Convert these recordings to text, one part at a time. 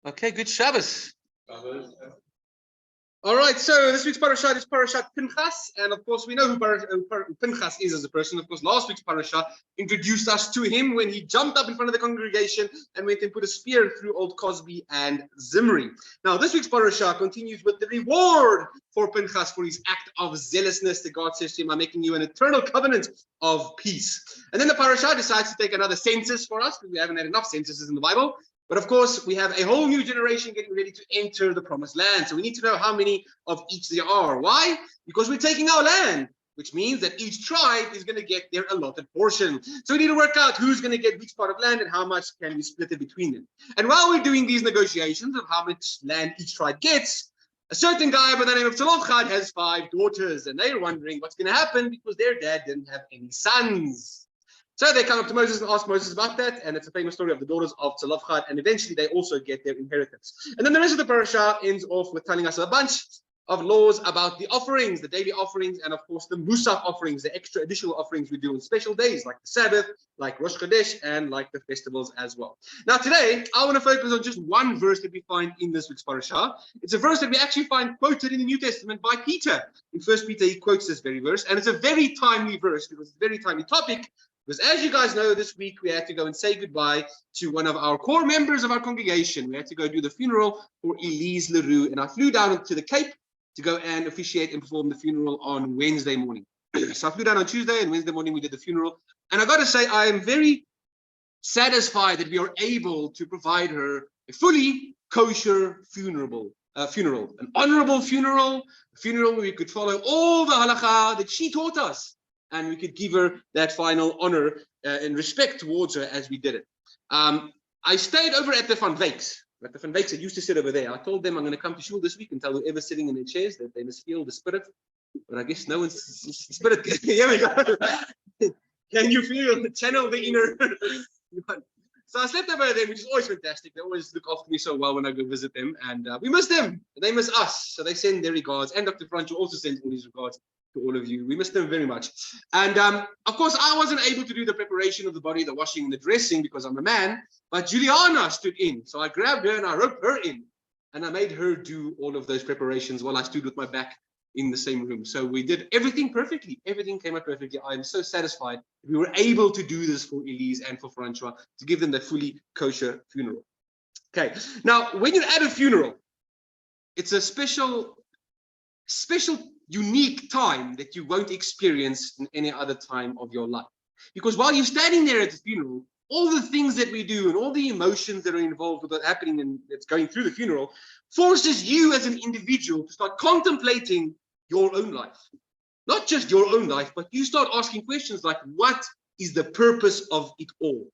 Okay, good Shabbos. All right, so this week's parasha is Parashat Pinchas, and of course we know who Pinchas is as a person. Of course, last week's parasha introduced us to him when he jumped up in front of the congregation and went and put a spear through old Cosby and Zimri. Now, this week's parasha continues with the reward for Pinchas for his act of zealousness that God says to him, "I'm making you an eternal covenant of peace." And then the parasha decides to take another census for us, because we haven't had enough censuses in the Bible. But of course, we have a whole new generation getting ready to enter the promised land. So we need to know how many of each there are. Why? Because we're taking our land, which means that each tribe is going to get their allotted portion. So we need to work out who's going to get which part of land and how much can we split it between them. And while we're doing these negotiations of how much land each tribe gets, a certain guy by the name of Lada'at has 5 daughters, and they're wondering what's going to happen because their dad didn't have any sons. So they come up to Moses and ask Moses about that, and it's a famous story of the daughters of Tzalofchad, and eventually they also get their inheritance. And then the rest of the parasha ends off with telling us a bunch of laws about the offerings, the daily offerings, and of course the Musaf offerings, the extra additional offerings we do on special days like the Sabbath, like Rosh Chodesh, and like the festivals as well. Now today, I want to focus on just one verse that we find in this week's parasha. It's a verse that we actually find quoted in the New Testament by Peter. In 1 Peter, he quotes this very verse, and it's a very timely verse because it's a very timely topic. Because as you guys know, this week we had to go and say goodbye to one of our core members of our congregation. We had to go do the funeral for Elise Leroux, and I flew down to the Cape to go and officiate and perform the funeral on Wednesday morning. So I flew down on Tuesday, and Wednesday morning we did the funeral. And I got to say, I am very satisfied that we are able to provide her a fully kosher funeral, an honorable funeral, a funeral where we could follow all the halakha that she taught us. And we could give her that final honor and respect towards her as we did it. I stayed over at the Van Wyks. At the Van Wyks that used to sit over there. I told them I'm going to come to shul this week and tell whoever's sitting in their chairs that they must feel the spirit. But I guess no one's spirit. Here we go. Can you feel the channel, the inner? So I slept over there, which is always fantastic. They always look after me so well when I go visit them. And we miss them. They miss us. So they send their regards. And Dr. Francho also sends all his regards to all of you. We miss them very much. And of course, I wasn't able to do the preparation of the body, the washing and the dressing because I'm a man, but Juliana stood in. So I grabbed her and I roped her in and I made her do all of those preparations while I stood with my back in the same room. So we did everything perfectly. Everything came out perfectly. I'm so satisfied that we were able to do this for Elise and for Francois to give them that fully kosher funeral. Okay. Now, when you're at a funeral, it's a special, unique time that you won't experience in any other time of your life. Because while you're standing there at the funeral, all the things that we do and all the emotions that are involved with what's happening and that's going through the funeral forces you as an individual to start contemplating your own life. Not just your own life, but you start asking questions like, what is the purpose of it all?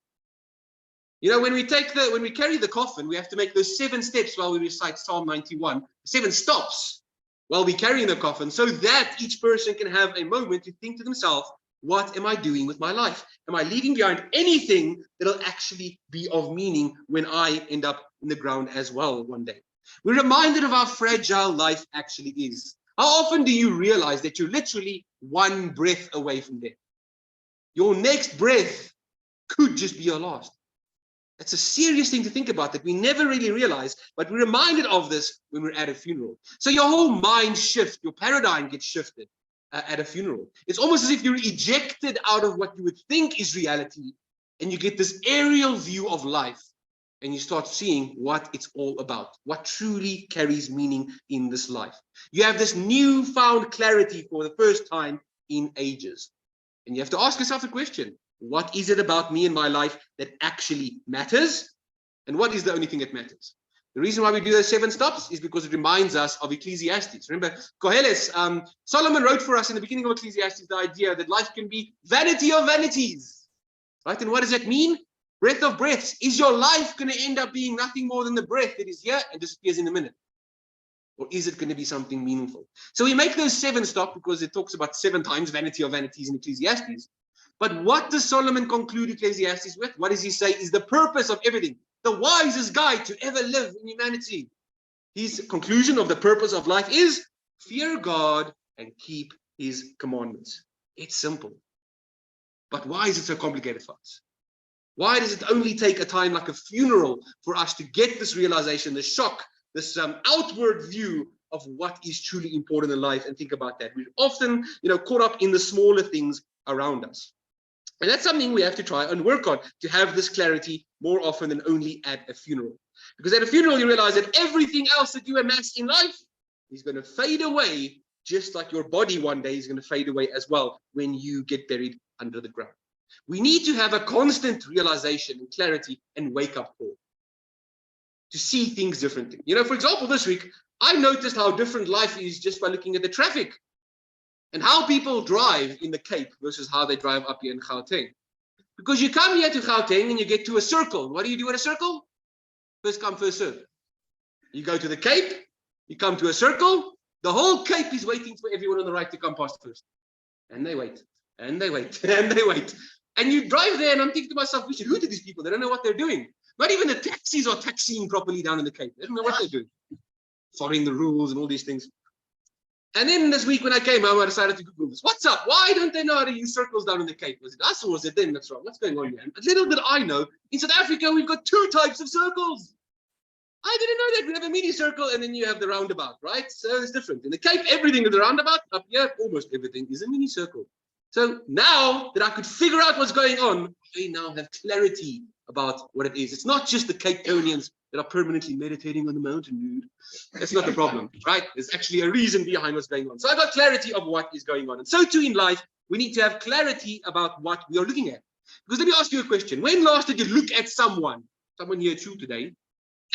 You know, when we carry the coffin, we have to make those 7 steps while we recite Psalm 91, 7 stops while we're carrying the coffin, so that each person can have a moment to think to themselves, what am I doing with my life? Am I leaving behind anything that'll actually be of meaning when I end up in the ground as well one day? We're reminded of how fragile life actually is. How often do you realize that you're literally one breath away from death? Your next breath could just be your last. That's a serious thing to think about that we never really realize, but we're reminded of this when we're at a funeral. So your whole mind shifts, your paradigm gets shifted at a funeral. It's almost as if you're ejected out of what you would think is reality, and you get this aerial view of life, and you start seeing what it's all about, what truly carries meaning in this life. You have this newfound clarity for the first time in ages. And you have to ask yourself the question, what is it about me and my life that actually matters? And what is the only thing that matters? The reason why we do those 7 stops is because it reminds us of Ecclesiastes. Remember, Koheles, Solomon wrote for us in the beginning of Ecclesiastes the idea that life can be vanity of vanities. Right? And what does that mean? Breath of breaths. Is your life going to end up being nothing more than the breath that is here and disappears in a minute? Or is it going to be something meaningful? So we make those 7 stops because it talks about 7 times vanity of vanities in Ecclesiastes. But what does Solomon conclude Ecclesiastes with? What does he say is the purpose of everything? The wisest guide to ever live in humanity. His conclusion of the purpose of life is fear God and keep his commandments. It's simple. But why is it so complicated for us? Why does it only take a time like a funeral for us to get this realization, this shock, this outward view of what is truly important in life, and think about that? We're often, caught up in the smaller things around us. And that's something we have to try and work on, to have this clarity more often than only at a funeral. Because at a funeral, you realize that everything else that you amass in life is going to fade away, just like your body one day is going to fade away as well when you get buried under the ground. We need to have a constant realization and clarity and wake-up call to see things differently. For example, this week, I noticed how different life is just by looking at the traffic and how people drive in the Cape versus how they drive up here in Gauteng. Because you come here to Gauteng and you get to a circle. What do you do at a circle? First come, first serve. You go to the Cape, you come to a circle, the whole Cape is waiting for everyone on the right to come past first. And they wait, and they wait, and they wait. And you drive there, and I'm thinking to myself, we should hoot at these people. They don't know what they're doing. Not even the taxis are taxiing properly down in the Cape. They don't know what they're doing. Following the rules and all these things. And then this week when I came home, I decided to Google this. What's up? Why don't they know how to use circles down in the Cape? Was it us or was it them that's wrong? What's going on here? And little did I know, in South Africa, we've got 2 types of circles. I didn't know that. We have a mini circle and then you have the roundabout, right? So it's different. In the Cape, everything is a roundabout. Up here, almost everything is a mini circle. So now that I could figure out what's going on, I now have clarity about what it is. It's not just the Cape Townians that are permanently meditating on the mountain, dude. That's not the problem, right? There's actually a reason behind what's going on. So I got clarity of what is going on. And so too in life, we need to have clarity about what we are looking at. Because let me ask you a question. When last did you look at someone here too today,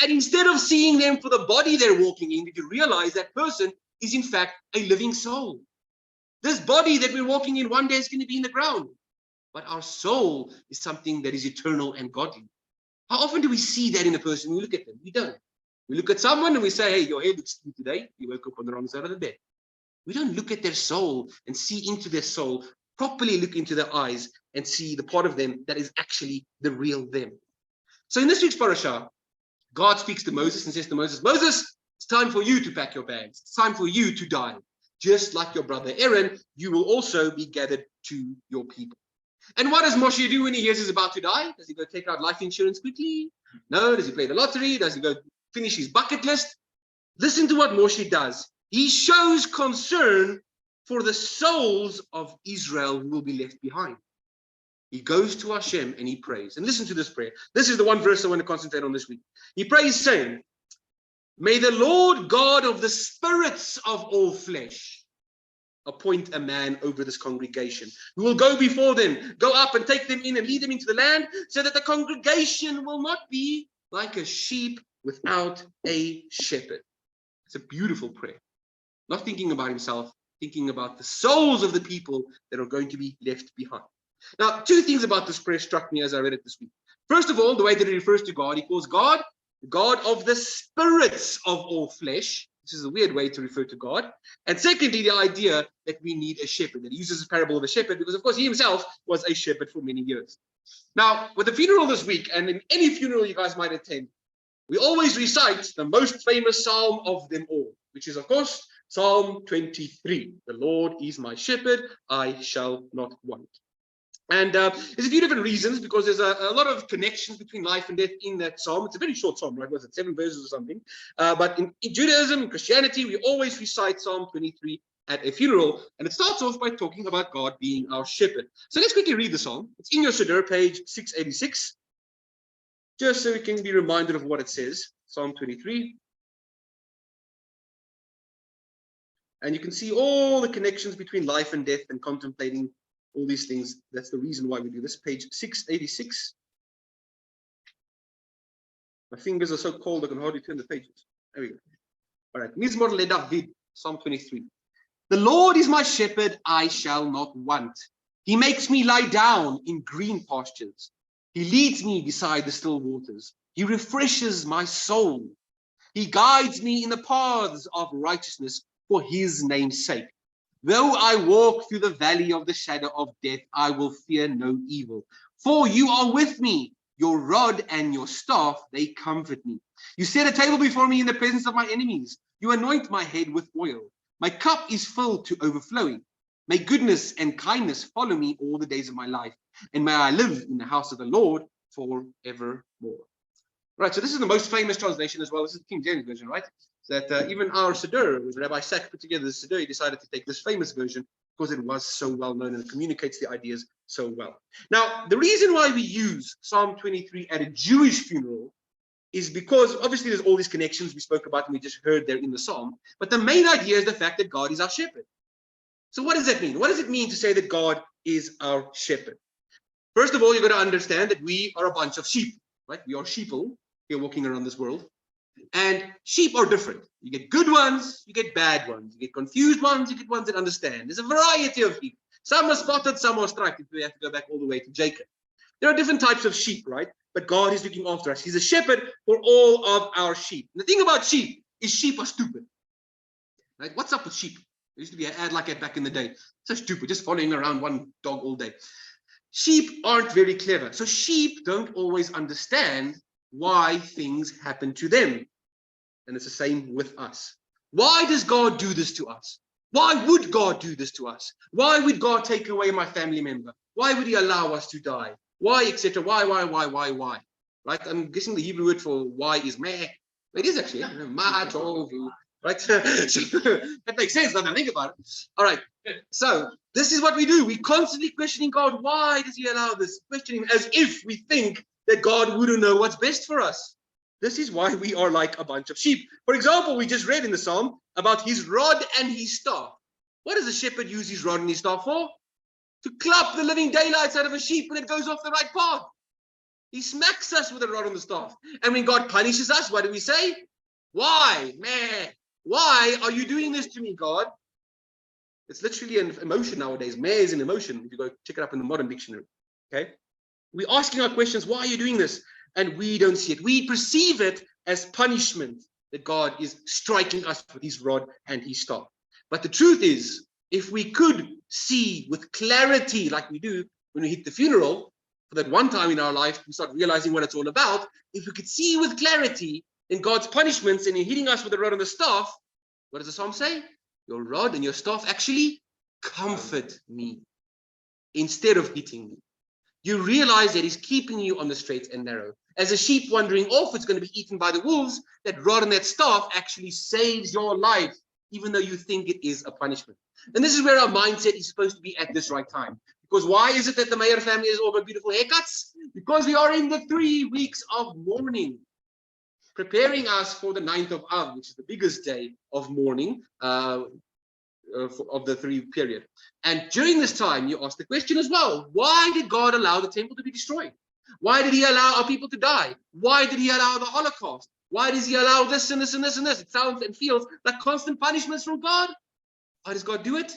and instead of seeing them for the body they're walking in, did you realize that person is in fact a living soul? This body that we're walking in one day is going to be in the ground. But our soul is something that is eternal and godly. How often do we see that in a person? We look at them. We don't. We look at someone and we say, hey, your head looks cute today. You woke up on the wrong side of the bed. We don't look at their soul and see into their soul, properly look into their eyes and see the part of them that is actually the real them. So in this week's parasha, God speaks to Moses and says to Moses, Moses, it's time for you to pack your bags. It's time for you to die. Just like your brother Aaron, you will also be gathered to your people. And what does Moshe do when he hears he's about to die? Does he go take out life insurance quickly? No. Does he play the lottery? Does he go finish his bucket list? Listen to what Moshe does. He shows concern for the souls of Israel who will be left behind. He goes to Hashem and he prays. And listen to this prayer. This is the one verse I want to concentrate on this week. He prays saying, may the Lord God of the spirits of all flesh appoint a man over this congregation who will go before them, go up and take them in and lead them into the land, so that the congregation will not be like a sheep without a shepherd. It's a beautiful prayer. Not thinking about himself, thinking about the souls of the people that are going to be left behind. Now, 2 things about this prayer struck me as I read it this week. First of all, the way that it refers to God, he calls God the God of the spirits of all flesh. This is a weird way to refer to God. And secondly, the idea that we need a shepherd. That he uses the parable of a shepherd because, of course, he himself was a shepherd for many years. Now, with the funeral this week, and in any funeral you guys might attend, we always recite the most famous psalm of them all, which is, of course, Psalm 23. The Lord is my shepherd, I shall not want. And there's a few different reasons, because there's a lot of connections between life and death in that psalm. It's a very short psalm, right? Was it 7 verses or something? But in Judaism and Christianity, we always recite Psalm 23 at a funeral. And it starts off by talking about God being our shepherd. So let's quickly read the psalm. It's in your Siddur, page 686. Just so we can be reminded of what it says. Psalm 23. And you can see all the connections between life and death and contemplating all these things. That's the reason why we do this. Page 686. My fingers are so cold I can hardly turn the pages. There we go. All right. Mizmor LeDavid, Psalm 23. The Lord is my shepherd, I shall not want. He makes me lie down in green pastures. He leads me beside the still waters. He refreshes my soul. He guides me in the paths of righteousness for his name's sake. Though I walk through the valley of the shadow of death, I will fear no evil. For you are with me. Your rod and your staff, they comfort me. You set a table before me in the presence of my enemies. You anoint my head with oil. My cup is filled to overflowing. May goodness and kindness follow me all the days of my life. And may I live in the house of the Lord forevermore. Right, so this is the most famous translation as well. This is the King James version, right? That even our Siddur, when Rabbi Sack put together the Siddur, he decided to take this famous version because it was so well known and it communicates the ideas so well. Now, the reason why we use Psalm 23 at a Jewish funeral is because obviously there's all these connections we spoke about and we just heard there in the Psalm. But the main idea is the fact that God is our shepherd. So what does that mean? What does it mean to say that God is our shepherd? First of all, you've got to understand that we are a bunch of sheep, right? We are sheeple here walking around this world. And sheep are different. You get good ones, you get bad ones. You get confused ones, you get ones that understand. There's a variety of sheep. Some are spotted, some are striped. We have to go back all the way to Jacob. There are different types of sheep, right? But God is looking after us. He's a shepherd for all of our sheep. And the thing about sheep is sheep are stupid. Right? What's up with sheep? There used to be an ad like that back in the day. So stupid, just following around one dog all day. Sheep aren't very clever. So sheep don't always understand why things happen to them. And it's the same with us. Why does God do this to us? Why would God do this to us? Why would God take away my family member? Why would he allow us to die? Why, etc. Why? Right? I'm guessing the Hebrew word for why is meh. It is actually ma tovu. Right? So, that makes sense now that I think about it. All right. So this is what we do. We constantly questioning God. Why does he allow this? Questioning as if we think that God wouldn't know what's best for us. This is why we are like a bunch of sheep. For example, we just read in the Psalm about his rod and his staff. What does a shepherd use his rod and his staff for? To clap the living daylights out of a sheep when it goes off the right path. He smacks us with a rod and the staff. And when God punishes us, what do we say? Why? Meh. Why are you doing this to me, God? It's literally an emotion nowadays. Meh is an emotion. If you go check it up in the modern dictionary. Okay? We're asking our questions. Why are you doing this? And we don't see it. We perceive it as punishment that God is striking us with his rod and his staff. But the truth is, if we could see with clarity like we do when we hit the funeral, for that one time in our life, we start realizing what it's all about. If we could see with clarity in God's punishments and in hitting us with the rod and the staff, what does the Psalm say? Your rod and your staff actually comfort me instead of hitting me. You realize that he's keeping you on the straight and narrow. As a sheep wandering off, it's going to be eaten by the wolves. That rod and that staff actually saves your life, even though you think it is a punishment. And this is where our mindset is supposed to be at this right time. Because why is it that the Meyer family has all got beautiful haircuts? Because we are in the 3 weeks of mourning, preparing us for the 9th of Av, which is the biggest day of mourning of the 3-week period. And during this time, you ask the question as well, why did God allow the temple to be destroyed? Why did he allow our people to die? Why did he allow the Holocaust? Why does he allow this and this and this and this? It sounds and feels like constant punishments from God. Why does God do it?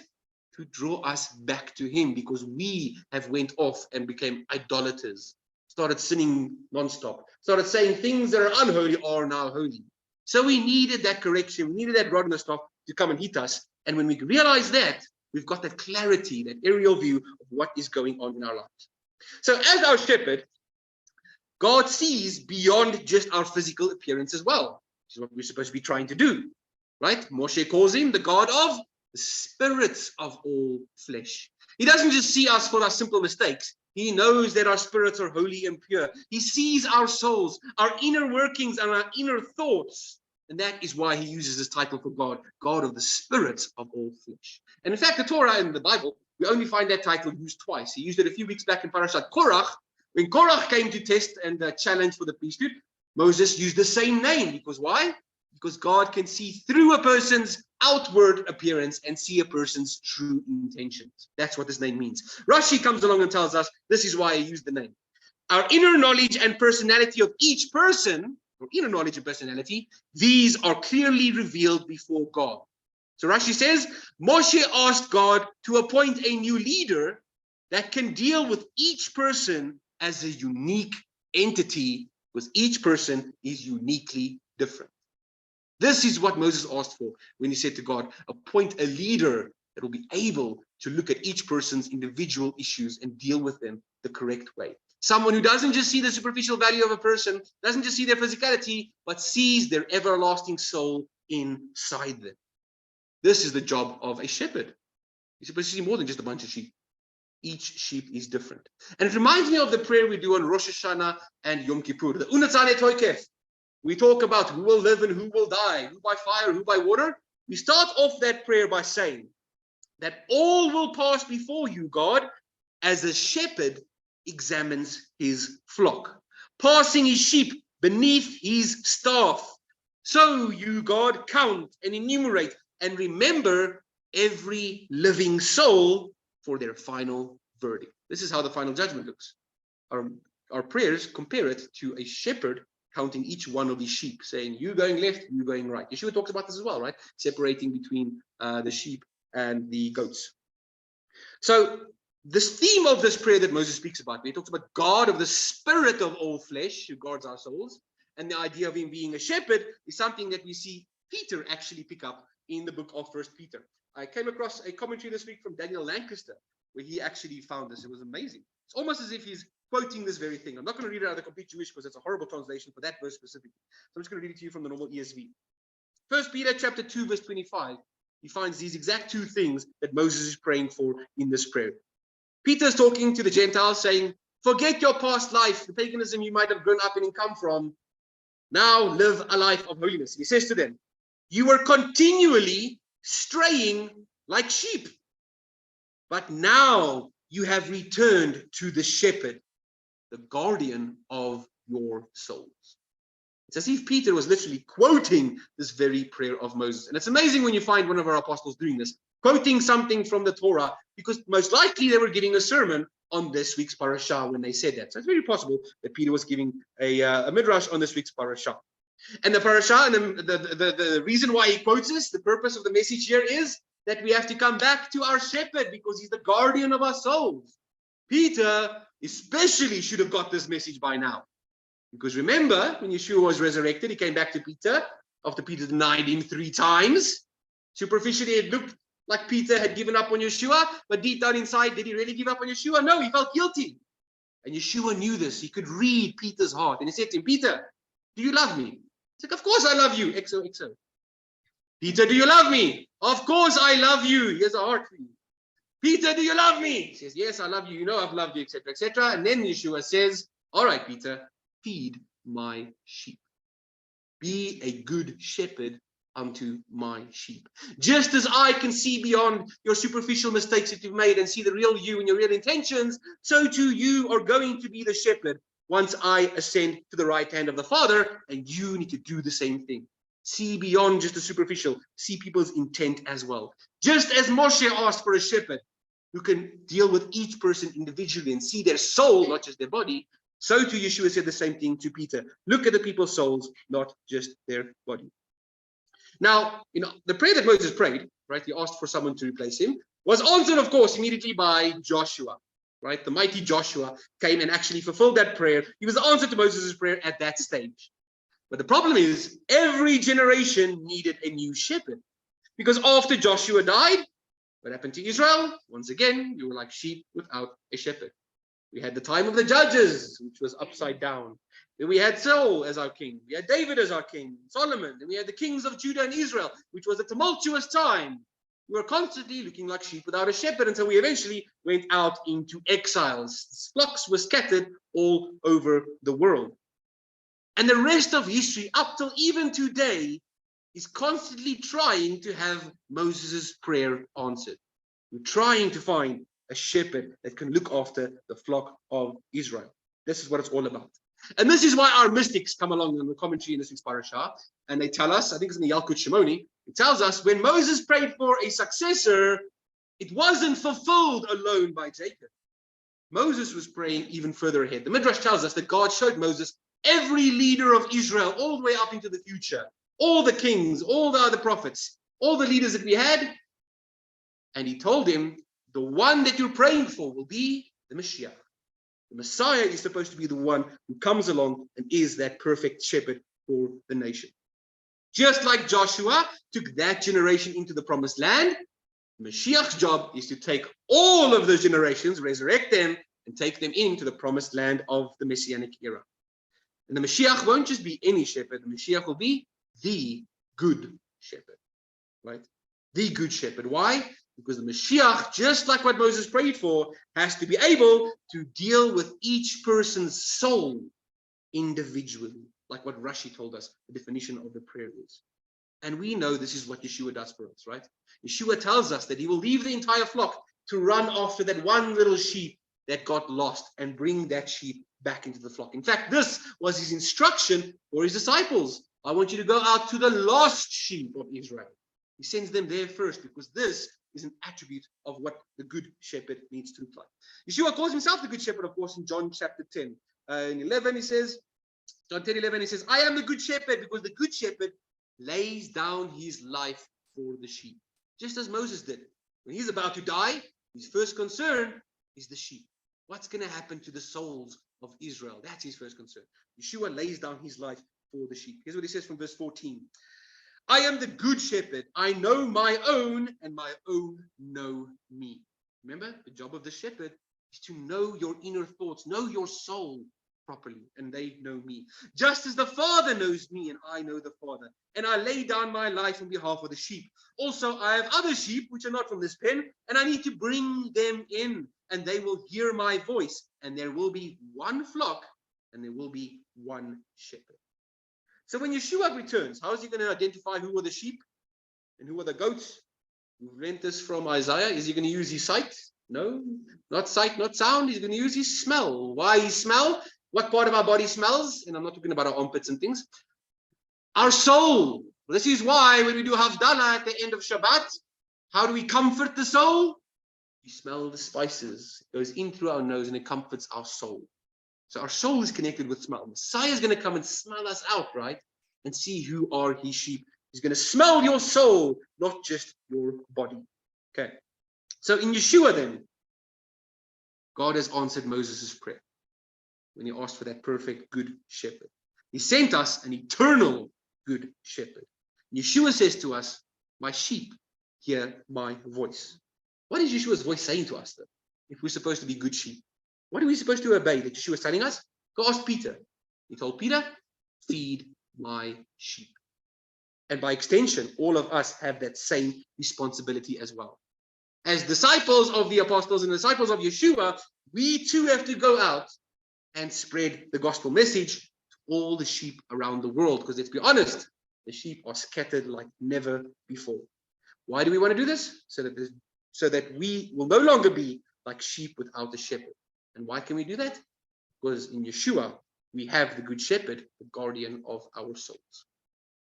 To draw us back to him, because we have went off and became idolaters, started sinning nonstop, started saying things that are unholy are now holy. So we needed that correction. We needed that rod and the staff to come and hit us. And when we realize that, we've got that clarity, that aerial view of what is going on in our lives. So as our shepherd, God sees beyond just our physical appearance as well, which is what we're supposed to be trying to do, right? Moshe calls him the God of the spirits of all flesh. He doesn't just see us for our simple mistakes. He knows that our spirits are holy and pure. He sees our souls, our inner workings and our inner thoughts. And that is why he uses this title for God, God of the spirits of all flesh. And in fact, the Torah and the Bible, we only find that title used twice. He used it a few weeks back in Parashat Korach. When Korach came to test and challenge for the priesthood, Moses used the same name. Because why? Because God can see through a person's outward appearance and see a person's true intentions. That's what this name means. Rashi comes along and tells us this is why he used the name. Our inner knowledge and personality of each person, or inner knowledge and personality, these are clearly revealed before God. So Rashi says, Moshe asked God to appoint a new leader that can deal with each person as a unique entity, because each person is uniquely different. This is what Moses asked for when he said to God, appoint a leader that will be able to look at each person's individual issues and deal with them the correct way. Someone who doesn't just see the superficial value of a person, doesn't just see their physicality, but sees their everlasting soul inside them. This is the job of a shepherd. You're supposed to see more than just a bunch of sheep. Each sheep is different. And it reminds me of the prayer we do on Rosh Hashanah and Yom Kippur. The Unatzane Toikef. We talk about who will live and who will die, who by fire, who by water. We start off that prayer by saying that all will pass before you, God, as a shepherd examines his flock, passing his sheep beneath his staff. So you, God, count and enumerate and remember every living soul for their final verdict. This is how the final judgment looks. Our prayers compare it to a shepherd counting each one of his sheep, saying, you going left, you going right. Yeshua talks about this as well, right? Separating between the sheep and the goats. So this theme of this prayer that Moses speaks about, he talks about God of the spirit of all flesh, who guards our souls, and the idea of him being a shepherd is something that we see Peter actually pick up in the book of 1 Peter. I came across a commentary this week from Daniel Lancaster, where he actually found this. It was amazing. It's almost as if he's quoting this very thing. I'm not going to read it out of the complete Jewish because it's a horrible translation for that verse specifically. So I'm just going to read it to you from the normal ESV. 1 Peter chapter 2, verse 25. He finds these exact two things that Moses is praying for in this prayer. Peter's talking to the Gentiles saying, forget your past life, the paganism you might have grown up in and come from. Now live a life of holiness. He says to them, you were continually straying like sheep, but now you have returned to the shepherd, the guardian of your souls. It's as if Peter was literally quoting this very prayer of Moses. And it's amazing when you find one of our apostles doing this, quoting something from the Torah, because most likely they were giving a sermon on this week's parasha when they said that. So it's very possible that Peter was giving a midrash on this week's parasha. And the parasha, and the reason why he quotes this, the purpose of the message here is that we have to come back to our shepherd because he's the guardian of our souls. Peter especially should have got this message by now. Because remember, when Yeshua was resurrected, he came back to Peter after Peter denied him 3 times. Superficially, it looked like Peter had given up on Yeshua, but deep down inside, did he really give up on Yeshua? No, he felt guilty. And Yeshua knew this. He could read Peter's heart. And he said to him, Peter, do you love me? He's like, of course I love you. XOXO. Peter, do you love me? Of course I love you. He has a heart for you. Peter, do you love me? He says, yes, I love you. You know I've loved you, etc., etc. And then Yeshua says, all right, Peter, feed my sheep. Be a good shepherd unto my sheep. Just as I can see beyond your superficial mistakes that you've made and see the real you and your real intentions, so too you are going to be the shepherd once I ascend to the right hand of the Father, and you need to do the same thing. See beyond just the superficial, see people's intent as well. Just as Moshe asked for a shepherd who can deal with each person individually and see their soul, not just their body, so too Yeshua said the same thing to Peter. Look at the people's souls, not just their body. Now, the prayer that Moses prayed, right, he asked for someone to replace him, was answered, of course, immediately by Joshua, right? The mighty Joshua came and actually fulfilled that prayer. He was the answer to Moses' prayer at that stage. But the problem is, every generation needed a new shepherd. Because after Joshua died, what happened to Israel? Once again, you were like sheep without a shepherd. We had the time of the judges, which was upside down. Then we had Saul as our king. We had David as our king, Solomon. Then we had the kings of Judah and Israel, which was a tumultuous time. We were constantly looking like sheep without a shepherd until we eventually went out into exiles. Flocks were scattered all over the world. And the rest of history, up till even today, is constantly trying to have Moses' prayer answered. We're trying to find a shepherd that can look after the flock of Israel. This is what it's all about. And this is why our mystics come along in the commentary in this week's parasha, and they tell us, I think it's in the Yalkut Shimoni, it tells us when Moses prayed for a successor, it wasn't fulfilled alone by Jacob. Moses was praying even further ahead. The Midrash tells us that God showed Moses every leader of Israel all the way up into the future, all the kings, all the other prophets, all the leaders that we had, and he told him, the one that you're praying for will be the Mashiach. The Messiah is supposed to be the one who comes along and is that perfect shepherd for the nation. Just like Joshua took that generation into the promised land, Mashiach's job is to take all of those generations, resurrect them, and take them into the promised land of the Messianic era. And the Mashiach won't just be any shepherd. The Mashiach will be the good shepherd, right? The good shepherd. Why? Because the Mashiach, just like what Moses prayed for, has to be able to deal with each person's soul individually, like what Rashi told us the definition of the prayer is. And we know this is what Yeshua does for us, right? Yeshua tells us that he will leave the entire flock to run after that one little sheep that got lost and bring that sheep back into the flock. In fact, this was his instruction for his disciples. I want you to go out to the lost sheep of Israel. He sends them there first because this is an attribute of what the good shepherd needs to look like. Yeshua calls himself the good shepherd, of course, in John chapter 10. In 11, he says, John 10:11, he says, I am the good shepherd, because the good shepherd lays down his life for the sheep. Just as Moses did. When he's about to die, his first concern is the sheep. What's going to happen to the souls of Israel? That's his first concern. Yeshua lays down his life for the sheep. Here's what he says from verse 14. I am the good shepherd. I know my own, and my own know me. Remember, the job of the shepherd is to know your inner thoughts, know your soul properly, and they know me. Just as the Father knows me, and I know the Father. And I lay down my life on behalf of the sheep. Also, I have other sheep which are not from this pen, and I need to bring them in, and they will hear my voice. And there will be one flock, and there will be one shepherd. So when Yeshua returns, how is he going to identify who are the sheep and who are the goats? We've learned this from Isaiah. Is he going to use his sight? No, not sight, not sound. He's going to use his smell. Why his smell? What part of our body smells? And I'm not talking about our armpits and things. Our soul. This is why when we do Havdalah at the end of Shabbat, how do we comfort the soul? We smell the spices. It goes in through our nose and it comforts our soul. So our soul is connected with smell. Messiah is going to come and smell us out, right? And see who are his sheep. He's going to smell your soul, not just your body. Okay. So in Yeshua then, God has answered Moses' prayer when he asked for that perfect good shepherd. He sent us an eternal good shepherd. Yeshua says to us, my sheep hear my voice. What is Yeshua's voice saying to us, though, if we're supposed to be good sheep? What are we supposed to obey that Yeshua is telling us? Go ask Peter. He told Peter, feed my sheep. And by extension, all of us have that same responsibility as well. As disciples of the apostles and disciples of Yeshua, we too have to go out and spread the gospel message to all the sheep around the world. Because let's be honest, the sheep are scattered like never before. Why do we want to do this? So that we will no longer be like sheep without a shepherd. And why can we do that? Because in Yeshua, we have the good shepherd, the guardian of our souls.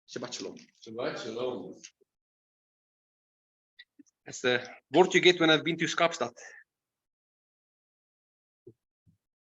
Shabbat shalom. Shabbat shalom. That's the word you get when I've been to Kaapstad.